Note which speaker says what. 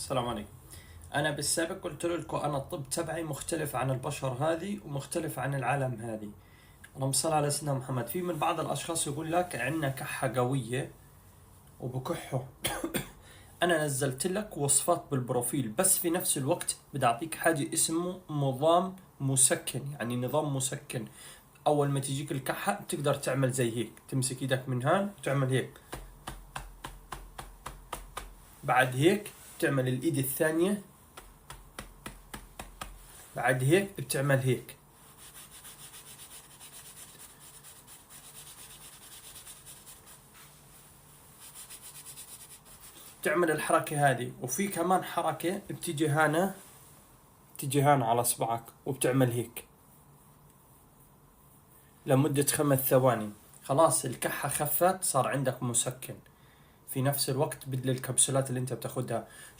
Speaker 1: السلام عليكم. أنا بالسابق قلت لكم أنا الطب تبعي مختلف عن البشر هذه ومختلف عن العالم هذه. اللهم صل على سيدنا محمد. في من بعض الأشخاص يقول لك عندنا كحة قوية وبكحوا. أنا نزلت لك وصفات بالبروفيل، بس في نفس الوقت بدي أعطيك حاجة اسمه نظام مسكن، يعني نظام مسكن. أول ما تجيك الكحة تقدر تعمل زي هيك، تمسك إيدك من هان وتعمل هيك. بعد هيك تعمل الإيد الثانية. بعد هيك بتعمل هيك. تعمل الحركة هذه، وفي كمان حركة بتيجي هنا، بتيجي هنا على صبعك وبتعمل هيك لمدة 5 ثواني. خلاص الكحة خفت، صار عندك مسكن. في نفس الوقت بدل الكبسولات اللي انت بتاخدها.